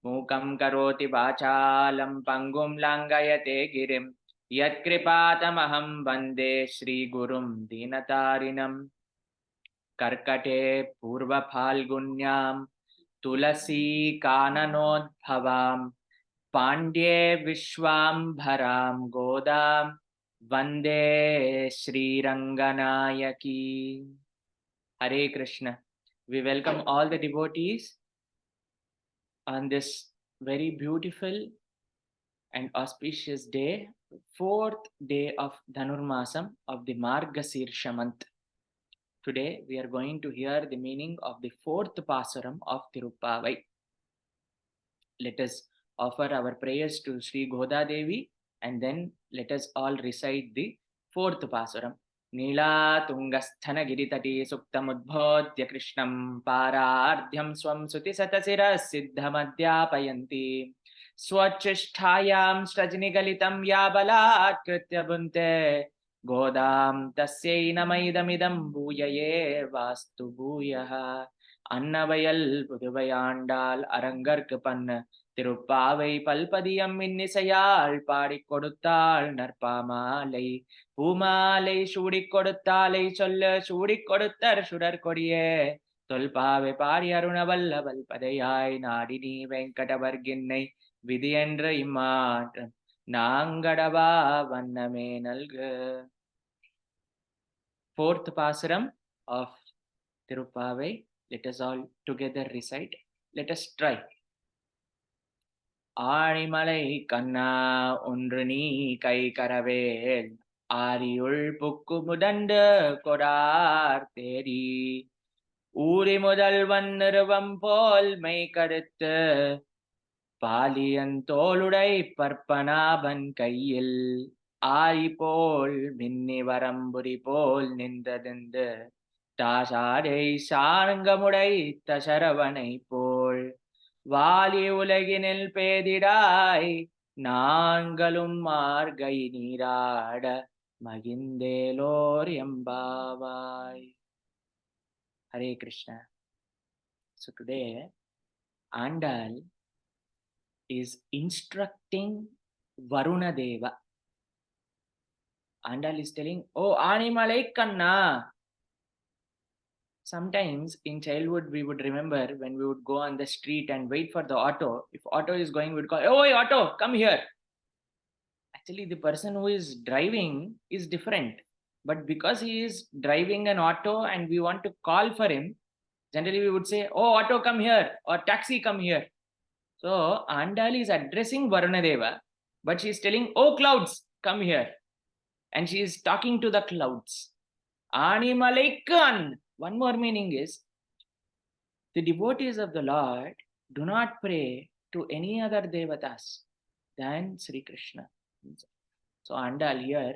Mukam karoti vachalam pangum langayate girim. Yat kripatamaham vande Shri Gurum Dinatarinam. Karkate purva phalgunyam tulasi kananodbhavam. Pandye Vishwambharam Godam Vande Sri Ranganayaki. Hare Krishna. We welcome all the devotees on this very beautiful and auspicious day, fourth day of Dhanurmasam of the Margasirsha month. Today we are going to hear the meaning of the fourth Pasuram of Tiruppavai. Let us offer our prayers to Sri Goda Devi and then let us all recite the fourth Pasuram. Nila Tungasthana Giritati Suktamudbhodya Krishnam Parardhyam Swam Suti Satasira Siddhamadhyapayanti Swachisthayam Strajnigalitam Yabalat Kritya Bunte Godam Tasyai Namaidamidam Bhuyaye Vastu Bhuyaha Annavayal Puduvayandal Arangarku Panna Tiruppavai Palpadiyam Innisayal Padik Koduttal Narpamalai Pumalai Shudik Koduttalai Solla Shudik Koduttar Sudar Kodiye Tolpave Pari Arunavalla Valpadayai Nadini Venkatavarginnai Vidiyendra Imat Nangadava Vanname Nalga. Fourth Pasuram of Tiruppavai. Let us all together recite. Let us try. ஆழிமலை கண்ணா ஒன்று நீ கை கரவேல் ஆரியுள் book முதண்டு கொடார் தேரி ஊரி முதல்வன் நிறுவம் போல் மெய் கருத்து பாலியந்தோளுடை பற்பனாபன் கையில் ஆரி போல் மின்னி வரம்புரி போல் நின்றதிந்து தாசாடை சாரங்கமுடை தசரவனை போல் வாலி உலகினில் பேதிடாய் நாங்களும் மார்கை நீராட மகிந்தேலோர் எம்பாவாய். Hare Krishna. So today Andal is instructing Varuna Deva. Andal is telling, oh Animalai Kanna. Sometimes in childhood we would remember when we would go on the street and wait for the auto. If auto is going, we'd call, oh auto, come here. Actually, the person who is driving is different. But because he is driving an auto and we want to call for him, generally we would say, oh auto, come here, or taxi, come here. So Andal is addressing Varunadeva, but she is telling, oh clouds, come here. And she is talking to the clouds. Animalaikan. One more meaning is, the devotees of the Lord do not pray to any other devatas than Sri Krishna. So Andal here,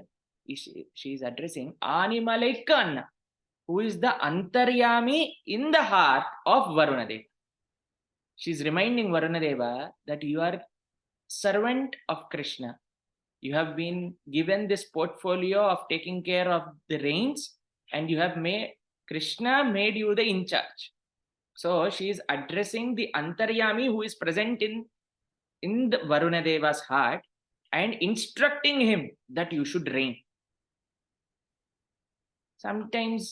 she is addressing Animalaikan, who is the Antaryami in the heart of Varunadeva. She is reminding Varunadeva that you are servant of Krishna. You have been given this portfolio of taking care of the reins, and you have Krishna made you the in charge. So she is addressing the Antaryami who is present in the Varunadeva's heart and instructing him that you should reign. Sometimes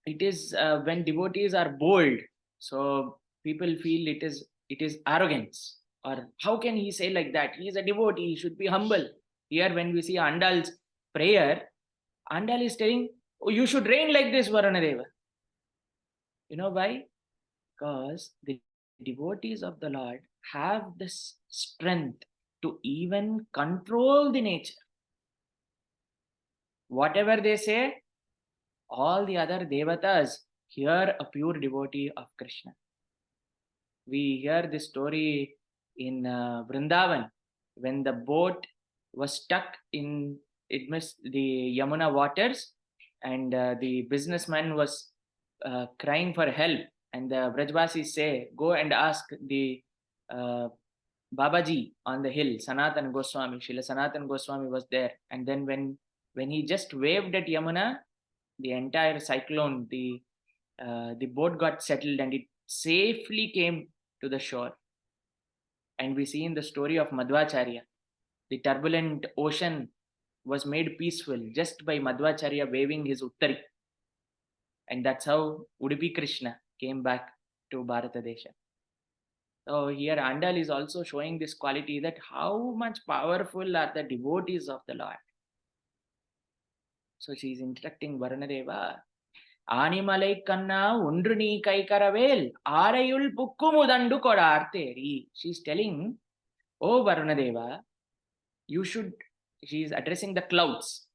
it is when devotees are bold, so people feel it is arrogance. Or how can he say like that? He is a devotee, he should be humble. Here when we see Andal's prayer, Andal is telling, oh, you should reign like this, Varunadeva. You know why? Because the devotees of the Lord have this strength to even control the nature. Whatever they say, all the other devatas hear a pure devotee of Krishna. We hear this story in Vrindavan when the boat was stuck in the Yamuna waters, and the businessman was crying for help, and the Brajvasis say, go and ask the Babaji on the hill, Sanatan Goswami. Srila Sanatan Goswami was there, and then when he just waved at Yamuna, the entire cyclone, the boat got settled and it safely came to the shore. And we see in the story of Madhvacharya, the turbulent ocean was made peaceful just by Madhvacharya waving his uttari. And that's how Udupi Krishna came back to Bharatadesha. So here Andal is also showing this quality, that how much powerful are the devotees of the Lord. So she is instructing Varunadeva, Animalai kanna undru nee kaikaravel, arayul pukkumudandu kodarteri. She is telling, oh Varunadeva, you should, she is addressing the clouds,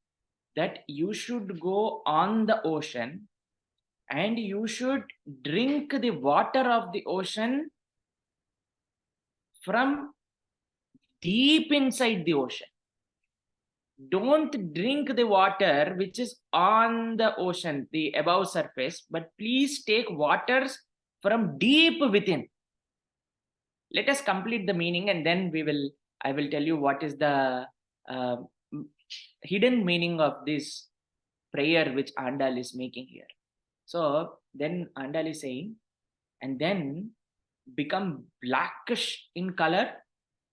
that you should go on the ocean and you should drink the water of the ocean from deep inside the ocean. Don't drink the water which is on the ocean, the above surface, but please take waters from deep within. Let us complete the meaning, and then I will tell you what is the uh, hidden meaning of this prayer which Andal is making here. So then Andal is saying, and then become blackish in color,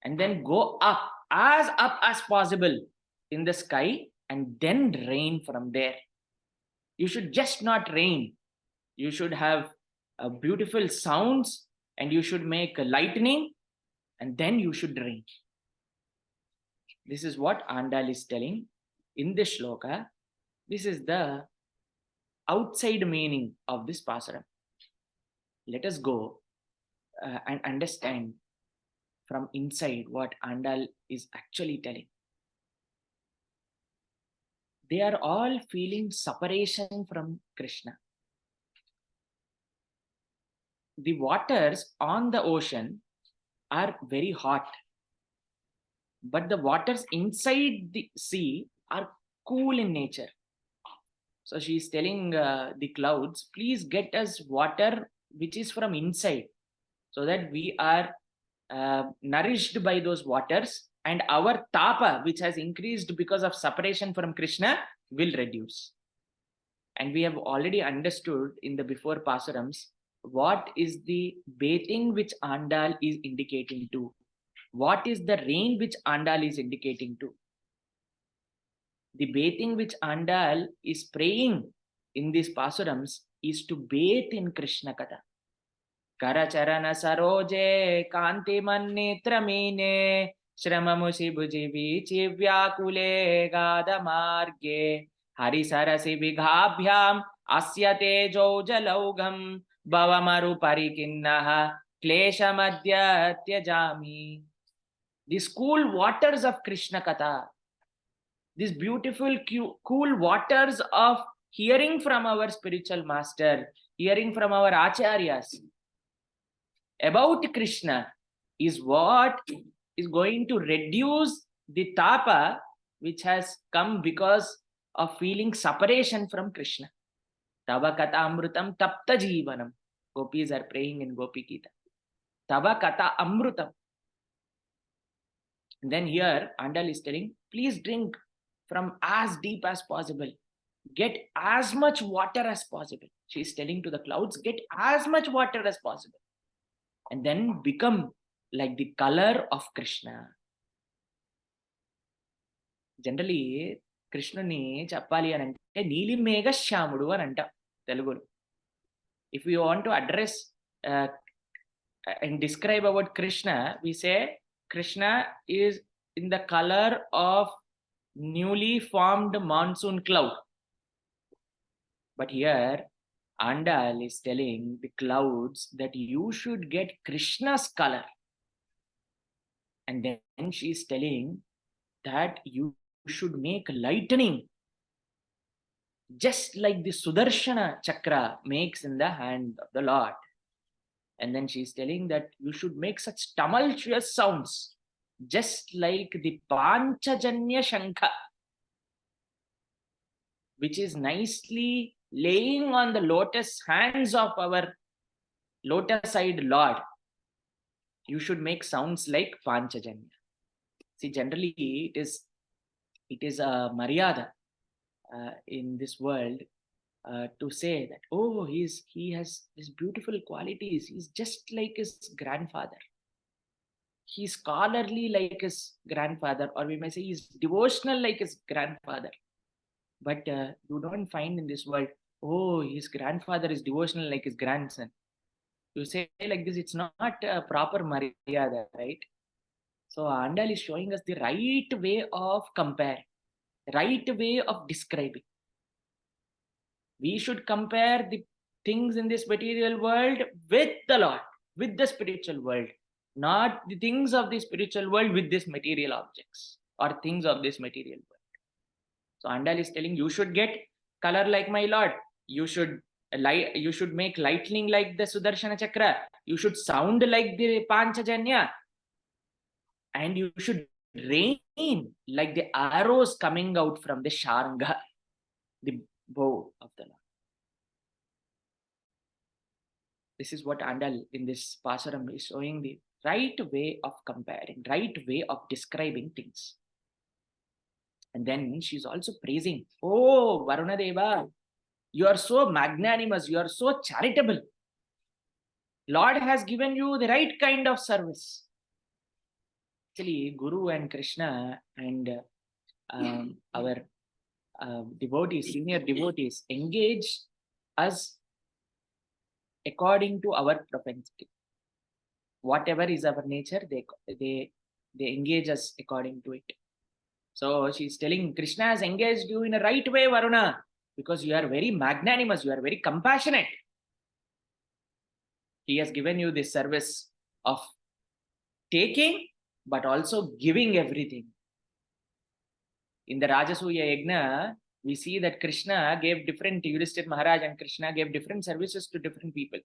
and then go up as possible in the sky, and then rain from there. You should just not rain. You should have beautiful sounds, and you should make a lightning, and then you should rain. This is what Andal is telling in this shloka. This is the outside meaning of this Pasuram. Let us go and understand from inside what Andal is actually telling. They are all feeling separation from Krishna. The waters on the ocean are very hot, but the waters inside the sea are cool in nature. So she is telling the clouds, please get us water which is from inside, so that we are nourished by those waters, and our tapa, which has increased because of separation from Krishna, will reduce. And we have already understood in the before Pasurams what is the bathing which Andal is indicating to. What is the rain which Andal is indicating to? The bathing which Andal is praying in these Pasurams is to bathe in Krishna Katha. Karacharana saroje kanti manitramine Shramamushi bhujivi chivyakule gadamarge Harisarasi bighabhyam asya tejo jalaugam Bhavamaru parikinnaha kleshamadya tyajami. These cool waters of Krishna Katha, these beautiful cool waters of hearing from our spiritual master, hearing from our acharyas about Krishna, is what is going to reduce the tapa which has come because of feeling separation from Krishna. Tava kata amrutam tapta jivanam. Gopis are praying in Gopi Gita. Tava kata amrutam. And then here Andal is telling, please drink from as deep as possible. Get as much water as possible. She is telling to the clouds, get as much water as possible. And then become like the color of Krishna. Generally, Krishnani Chappali and Nili Mega Shamudu and Telugu. If we want to address and describe about Krishna, we say Krishna is in the color of newly formed monsoon cloud. But here, Andal is telling the clouds that you should get Krishna's color. And then she is telling that you should make lightning, just like the Sudarshana chakra makes in the hand of the Lord. And then she is telling that you should make such tumultuous sounds, just like the Panchajanya Shankha, which is nicely laying on the lotus hands of our lotus-eyed Lord. You should make sounds like Panchajanya. See, generally it is a maryada in this world to say that, oh, he has these beautiful qualities. He's just like his grandfather. He's scholarly like his grandfather, or we may say he's devotional like his grandfather. But you don't find in this world, oh, his grandfather is devotional like his grandson. You say like this, it's not a proper maryada, right? So Andal is showing us the right way of compare, right way of describing. We should compare the things in this material world with the Lord, with the spiritual world, not the things of the spiritual world with these material objects or things of this material world. So Andal is telling you should get color like my Lord. You should you should make lightning like the Sudarshana Chakra. You should sound like the Panchajanya. And you should rain like the arrows coming out from the Sharanga, the bow of the Lord. This is what Andal in this Pasuram is showing the right way of comparing, right way of describing things. And then she's also praising, oh, Varuna Deva, you are so magnanimous, you are so charitable. Lord has given you the right kind of service. Actually, Guru and Krishna and our devotees, senior devotees, engage us according to our propensity. Whatever is our nature, they engage us according to it. So she's telling Krishna has engaged you in a right way, Varuna, because you are very magnanimous, you are very compassionate. He has given you this service of taking, but also giving everything. In the Rajasuya Yajna, we see that Krishna gave different, Yudhishthira Maharaj and Krishna gave different services to different people.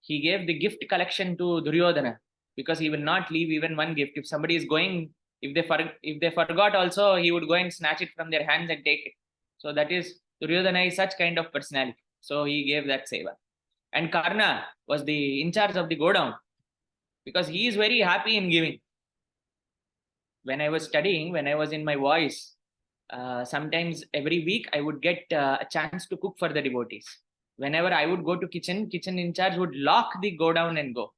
He gave the gift collection to Duryodhana because he will not leave even one gift. If somebody is going, if they forgot also, he would go and snatch it from their hands and take it. So that is, Duryodhana is such kind of personality. So he gave that seva. And Karna was the in charge of the go down because he is very happy in giving. When I was studying, when I was in my voice, sometimes every week I would get a chance to cook for the devotees. Whenever I would go to kitchen in charge would lock the go down and go.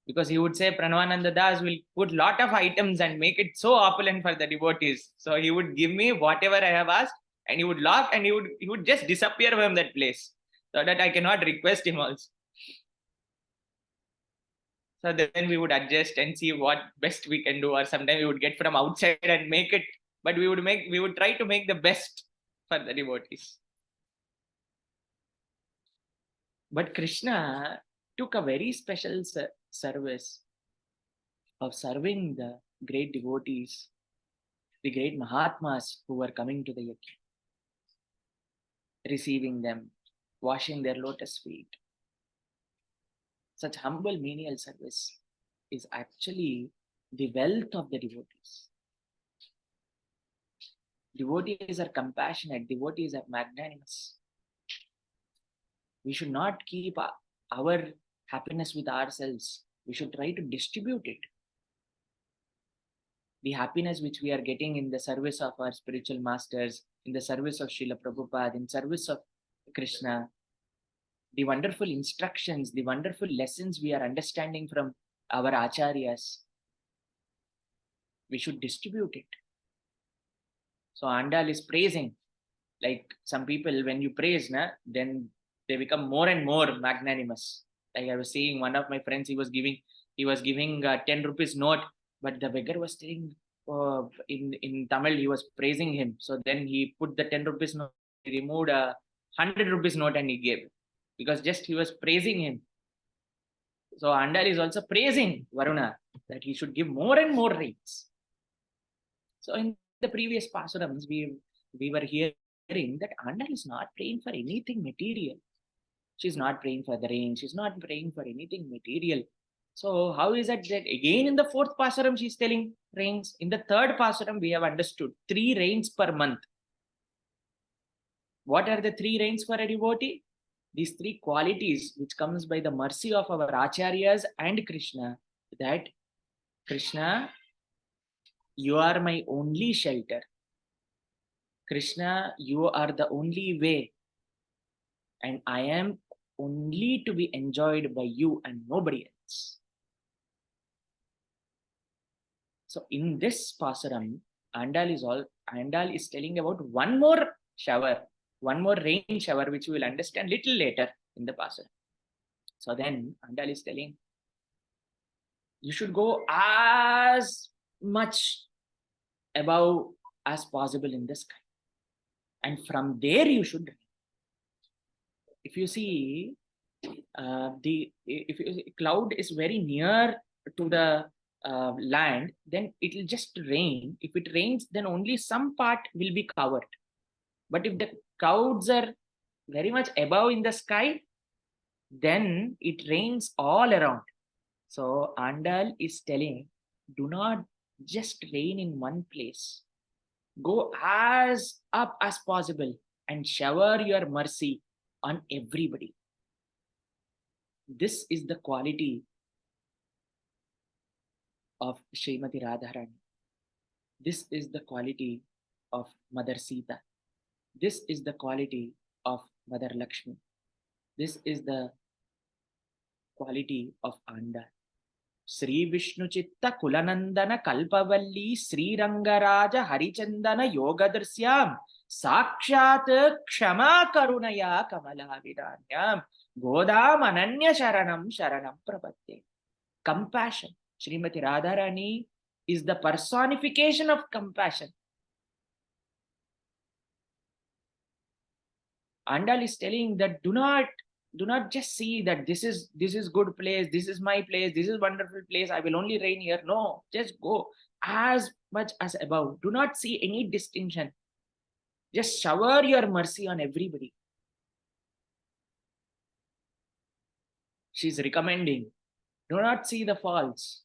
Because he would say Pranavananda Das will put lot of items and make it so opulent for the devotees. So he would give me whatever I have asked and he would lock and he would just disappear from that place so that I cannot request him also. So then we would adjust and see what best we can do, or sometimes we would get from outside and make it, but we would try to make the best for the devotees. But Krishna took a very special service of serving the great devotees, the great Mahatmas who were coming to the yajna, receiving them, washing their lotus feet. Such humble menial service is actually the wealth of the devotees. Devotees are compassionate, devotees are magnanimous. We should not keep our happiness with ourselves. We should try to distribute it. The happiness which we are getting in the service of our spiritual masters, in the service of Srila Prabhupada, in service of Krishna, the wonderful instructions, the wonderful lessons we are understanding from our acharyas, we should distribute it. So Andal is praising. Like some people, when you praise, then they become more and more magnanimous. Like I was seeing one of my friends, he was giving a 10 rupees note, but the beggar was saying in Tamil, he was praising him. So then he put the 10 rupees note, he removed a 100 rupees note and he gave, because just he was praising him. So Andal is also praising Varuna that he should give more and more rains. So in the previous Pasurams, we were hearing that Andal is not praying for anything material. She's not praying for the rain. She's not praying for anything material. So how is it that again in the fourth Pasuram she's telling rains? In the third Pasuram we have understood 3 rains per month. What are the 3 rains for a devotee? These 3 qualities which comes by the mercy of our acharyas and Krishna, that Krishna, you are my only shelter. Krishna, you are the only way. And I am only to be enjoyed by you and nobody else. So in this Pasuram, Andal is telling about one more shower, one more rain shower, which we will understand little later in the Pasuram. So then Andal is telling, you should go as much above as possible in the sky. And from there you should, if you see, if cloud is very near to the land, then it will just rain. If it rains, then only some part will be covered. But if the clouds are very much above in the sky, then it rains all around. So Andal is telling, do not just rain in one place. Go as up as possible and shower your mercy on everybody. This is the quality of Srimati Radharani. This is the quality of Mother Sita. This is the quality of Mother Lakshmi. This is the quality of Andal. Sri Vishnu Chitta Kulanandana Kalpavalli Sri Rangaraja Harichandana Yogadrsyam Sakshat Kshama Karunaya Kamala Vidanyam Godam Ananya Sharanam Sharanam Prapatte. Compassion. Srimati Radharani is the personification of compassion. Andal is telling that do not just see that this is good place, this is my place, this is wonderful place, I will only reign here. No, just go as much as above. Do not see any distinction. Just shower your mercy on everybody. She's recommending, do not see the faults.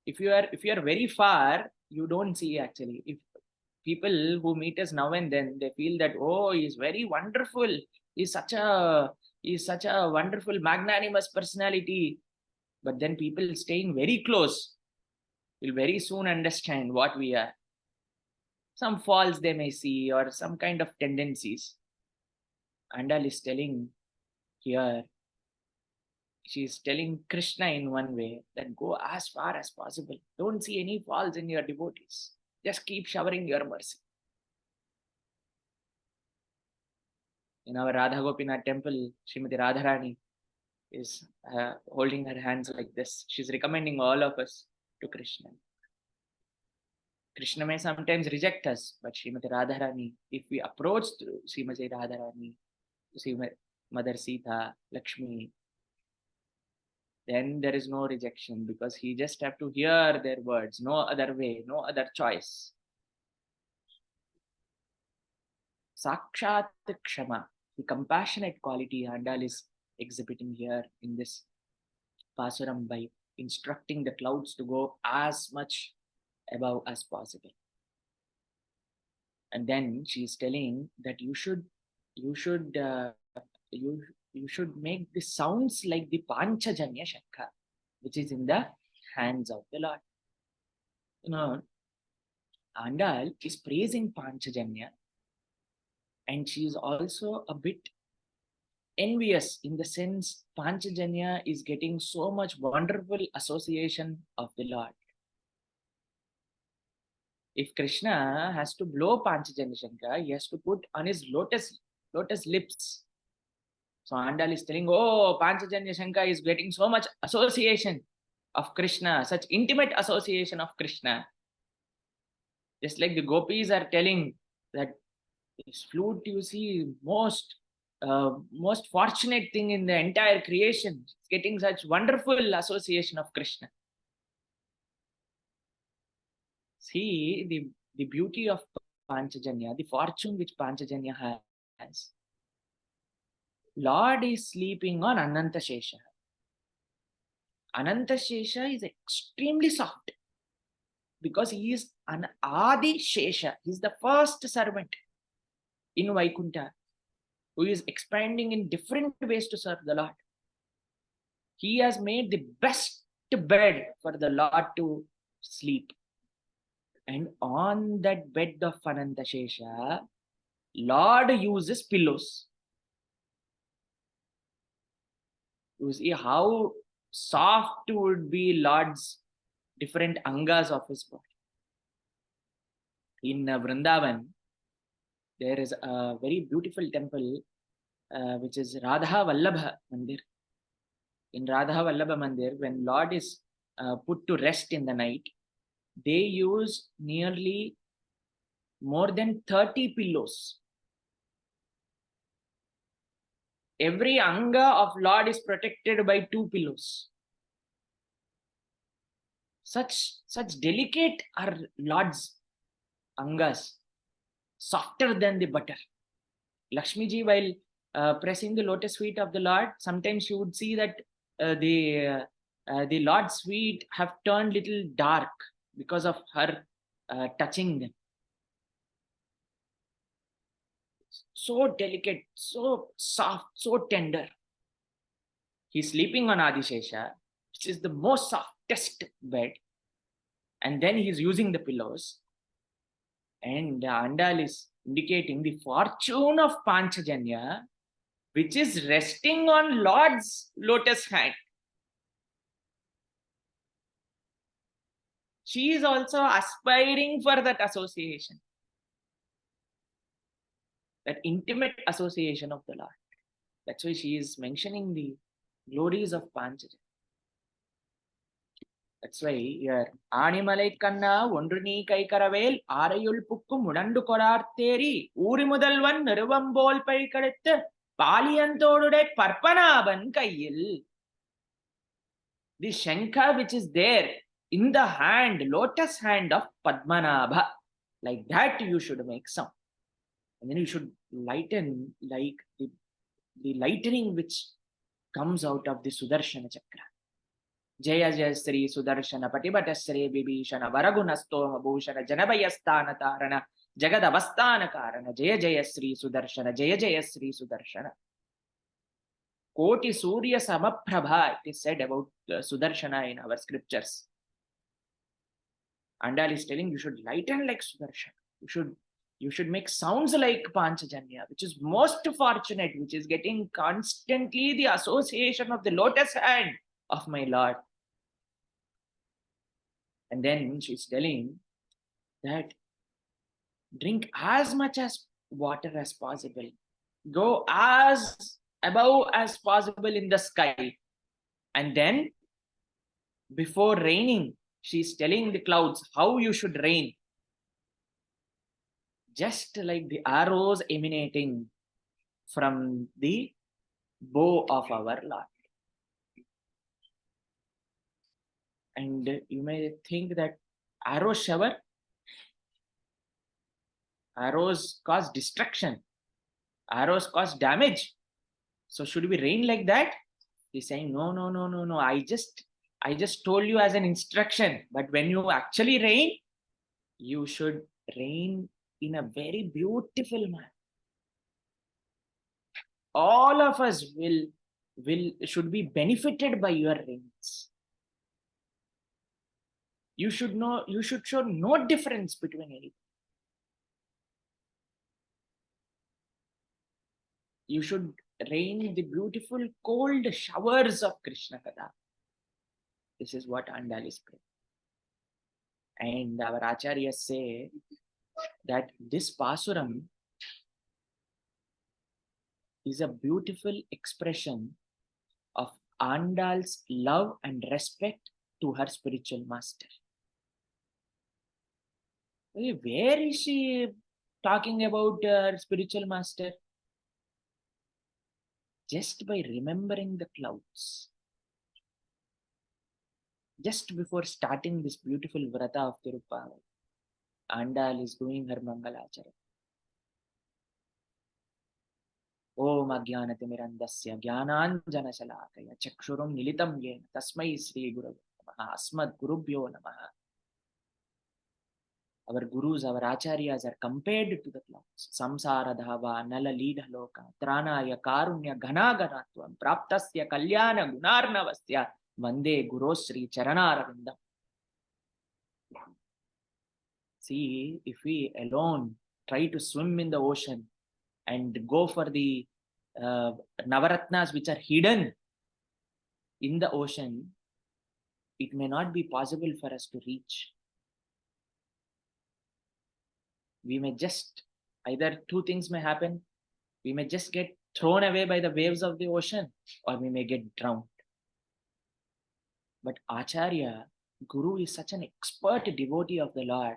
If you are very far, you don't see actually. If people who meet us now and then, they feel that, oh, he's very wonderful, he's such a wonderful magnanimous personality. But then people staying very close will very soon understand what we are. Some faults they may see or some kind of tendencies. Andal is telling here, she is telling Krishna in one way that go as far as possible. Don't see any faults in your devotees. Just keep showering your mercy. In our Radha Gopinath temple, Srimati Radharani is holding her hands like this. She's recommending all of us to Krishna. Krishna may sometimes reject us, but Srimati Radharani, if we approach through Srimati Radharani, Srimati Mother Sita, Lakshmi, then there is no rejection, because he just have to hear their words, no other way, no other choice. Sakshat Kshama, the compassionate quality Andal is exhibiting here in this Pasuram by instructing the clouds to go as much above as possible. And then she is telling that you should make the sounds like the Panchajanya Shankha, which is in the hands of the Lord. You know, Andal is praising Panchajanya, and she is also a bit envious in the sense Panchajanya is getting so much wonderful association of the Lord. If Krishna has to blow Panchajanya Shankha, he has to put on his lotus lips. So Andal is telling, oh, Panchajanya Shankha is getting so much association of Krishna, such intimate association of Krishna. Just like the gopis are telling that this flute, you see, most fortunate thing in the entire creation. It's getting such wonderful association of Krishna. See the beauty of Panchajanya, the fortune which Panchajanya has. Lord is sleeping on Ananta Shesha. Ananta Shesha is extremely soft because he is an Adi Shesha. He is the first servant in Vaikuntha who is expanding in different ways to serve the Lord. He has made the best bed for the Lord to sleep. And on that bed of Ananta Shesha, Lord uses pillows. You see how soft would be Lord's different angas of his body. In Vrindavan, there is a very beautiful temple which is Radha Vallabha Mandir. In Radha Vallabha Mandir, when Lord is put to rest in the night, they use nearly more than 30 pillows. Every anga of Lord is protected by 2 pillows. Such delicate are Lord's angas, softer than the butter. Lakshmi ji, while pressing the lotus feet of the Lord, sometimes you would see that the Lord's feet have turned little dark because of her touching them. So delicate, so soft, so tender. He's sleeping on Adishesha, which is the most softest bed, and then he's using the pillows. And Andal is indicating the fortune of Panchajanya, which is resting on Lord's lotus hand. She is also aspiring for that association, that intimate association of the Lord. That's why she is mentioning the glories of Panchajanya. That's why here, Animalai Kanna, Wondrini Kaikaravel, Arayul Pukum, Mudandu Korarteri, Uri Mudalvan, Nirvambol Paikaret, Paliantodude, Parpanaban Kayil. The Shankha which is there in the hand, lotus hand of Padmanabha, like that you should make sound. And then you should lighten like the lightning which comes out of the Sudarshana Chakra. Jaya Jaya Sri Sudarshana Patibata Sri Vibhishana Varagunastoha Bhushana Janabhayasthana Tarana Jagadavasthana Karana Jaya Jaya Sri Sudarshana Jaya Jaya Sri Sudarshana. Koti Surya Samaprabha, it is said about Sudarshana in our scriptures. Andal is telling you should lighten like Sudarshana. You should make sounds like Panchajanya, which is most fortunate, which is getting constantly the association of the lotus hand of my Lord. And then she's telling that drink as much as water as possible. Go as above as possible in the sky. And then before raining, she's telling the clouds how you should rain. Just like the arrows emanating from the bow of our Lord. And you may think that arrow shower, arrows cause destruction, arrows cause damage. So should we rain like that? He's saying, no. I just told you as an instruction. But when you actually rain, you should rain in a very beautiful manner. All of us should be benefited by your rains. You should show no difference between anything. You should rain the beautiful cold showers of Krishna Katha. This is what Andal is praying. And our acharyas say that this Pasuram is a beautiful expression of Andal's love and respect to her spiritual master. Where is she talking about her spiritual master? Just by remembering the clouds. Just before starting this beautiful vrata of Tiruppavai, Andal is doing her Mangalachara. Om Ajnanatimirandasya Jnananjana Shalakaya Chakshurum Nilitam Yena Tasmai Sri Guru Namaha Asmad Gurubhyo Namaha. Our gurus, our acharyas are compared to the clouds. Samsara dhava nala leedha loka tranaya karunya ghana ganatvam praptasya kalyana gunarnavasya vande gurosri charanaravindam. See, if we alone try to swim in the ocean and go for the Navaratnas which are hidden in the ocean, it may not be possible for us to reach. we may just, either two things may happen. We may just get thrown away by the waves of the ocean, or we may get drowned. But Acharya, Guru, is such an expert devotee of the Lord.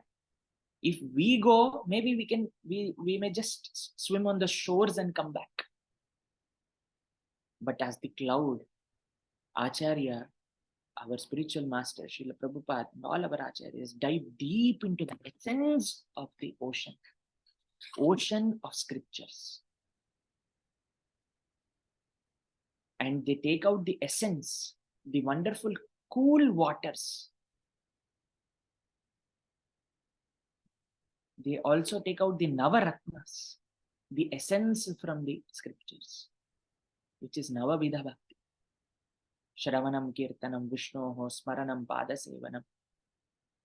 If we go, maybe we may just swim on the shores and come back. But as the cloud, Acharya, our spiritual master, Srila Prabhupada, and all our Acharyas dive deep into the essence of the ocean of scriptures. And they take out the essence, the wonderful cool waters. They also take out the Navaratnas, the essence from the scriptures, which is Navavidha Bhakti. Shravanam Kirtanam Vishnoho Smaranam Padasevanam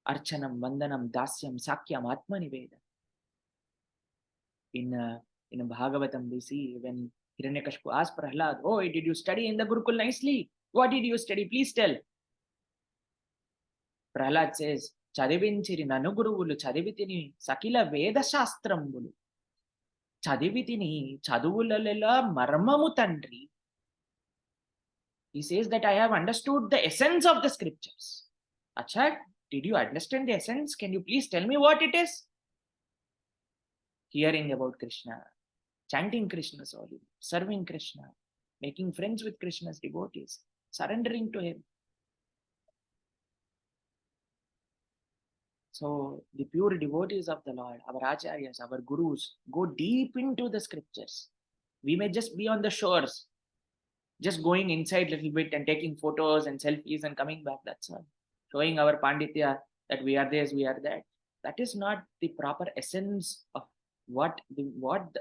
Archanam Vandanam Dasyam Sakyam Atmaniveda. In Bhagavatam, we see when Hiranyakashipu asked Prahlad, "Oh, did you study in the Gurukul nicely? What did you study? Please tell." Prahlad says, "Chadivinchiri nanu guruvulu chadivitini sakila Veda Shastrambulu. Chadivitini chaduvulalella marmamu tandri." He says that I have understood the essence of the scriptures. Acha, did you understand the essence? Can you please tell me what it is? Hearing about Krishna, chanting Krishna's holy, serving Krishna, making friends with Krishna's devotees, surrendering to him. So the pure devotees of the Lord, our acharyas, our gurus, go deep into the scriptures. We may just be on the shores, just going inside a little bit and taking photos and selfies and coming back. That's all. Showing our panditya that we are this, we are that. That is not the proper essence of what the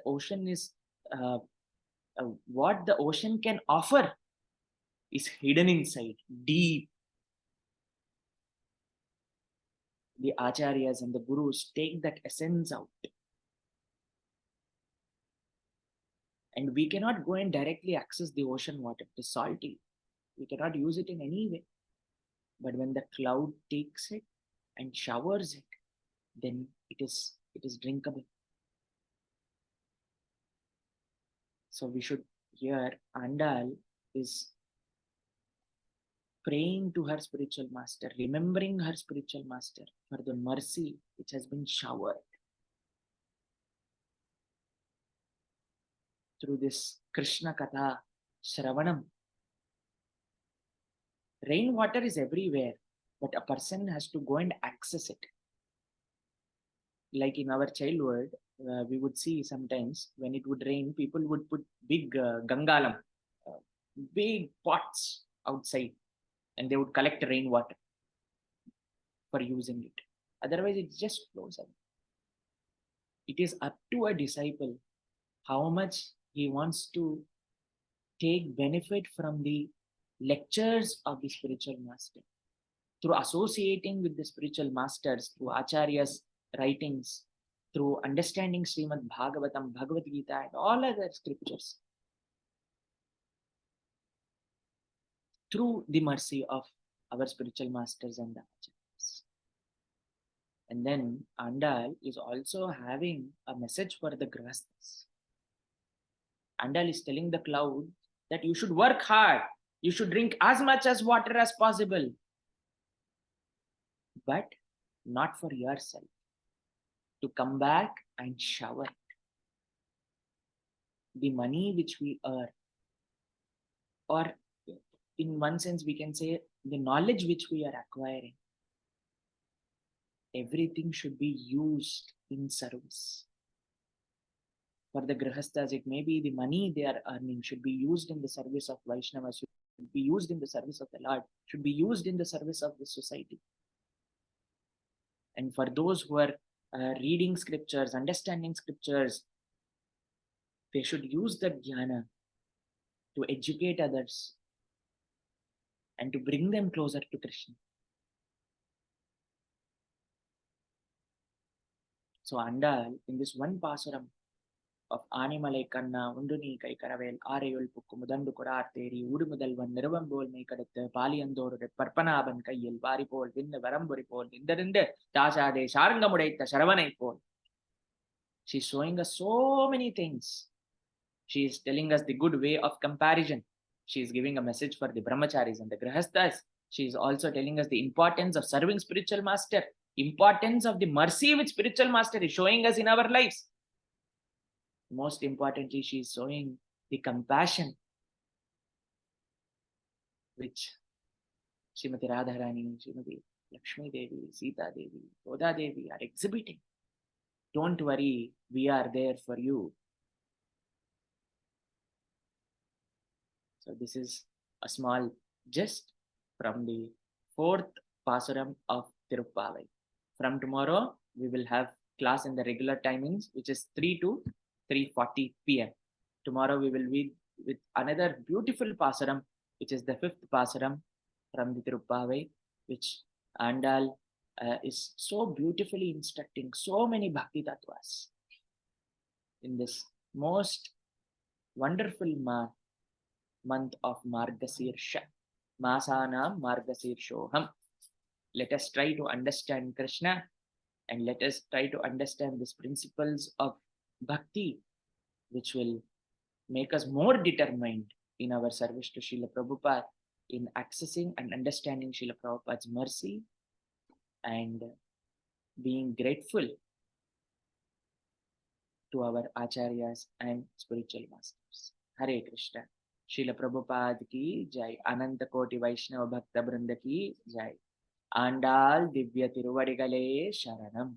ocean is. What the ocean can offer is hidden inside, deep. The acharyas and the gurus take that essence out. And we cannot go and directly access the ocean water. It is salty. We cannot use it in any way. But when the cloud takes it and showers it, then it is drinkable. So we should hear Andal is praying to her spiritual master, remembering her spiritual master for the mercy which has been showered through this Krishna Katha Shravanam. Rainwater is everywhere, but a person has to go and access it. Like in our childhood, we would see sometimes when it would rain, people would put big gangalam, big pots outside, and they would collect rainwater for using it. Otherwise, it just flows away. It is up to a disciple how much he wants to take benefit from the lectures of the spiritual master. Through associating with the spiritual masters, through Acharya's writings, through understanding Srimad Bhagavatam, Bhagavad Gita, and all other scriptures, through the mercy of our spiritual masters and the Acharyas. And then Andal is also having a message for the Grihasthas. Andal is telling the cloud that you should work hard, you should drink as much as water as possible, but not for yourself, to come back and shower it. The money which we earn, or in one sense we can say the knowledge which we are acquiring, everything should be used in service. For the Grihasthas, it may be the money they are earning should be used in the service of Vaishnavas, should be used in the service of the Lord, should be used in the service of the society. And for those who are reading scriptures, understanding scriptures, they should use the jnana to educate others and to bring them closer to Krishna. So Andal, in this one Pasuram of Animalai Kanna, Unduni Kai Karavel, Arayul Pukku, Mudandu Kodar Teri, Udumudalvan, Nirvambol Maikadata, Paliandor, Parpanaban Kayil, Varipol, Vinda Varamburi Pol, Indarinde, Tasha de Sharangamudeta, Sharavanai Pol. She's showing us so many things. She is telling us the good way of comparison. She is giving a message for the brahmacharis and the grahasthas. She is also telling us the importance of serving spiritual master, importance of the mercy which spiritual master is showing us in our lives. Most importantly, she is showing the compassion which Srimati Radharani, Srimati Lakshmi Devi, Sita Devi, Goda Devi are exhibiting. Don't worry, we are there for you. So this is a small gist from the fourth Pasuram of Tiruppavai. From tomorrow, we will have class in the regular timings, which is 3 to 3:40 p.m. Tomorrow we will read with another beautiful Pasuram, which is the fifth Pasuram from the Tiruppavai, which Andal is so beautifully instructing so many Bhakti Tattvas in this most wonderful month of Margasirsha. Masanam Margasirshoham. Let us try to understand Krishna and let us try to understand these principles of bhakti, which will make us more determined in our service to Srila Prabhupada in accessing and understanding Srila Prabhupada's mercy and being grateful to our acharyas and spiritual masters. Hare Krishna. Srila Prabhupada ki jai. Ananta Koti Vaishnava Bhakta Brinda ki jai. Andal Divya Tiruvadigalé Sharanam.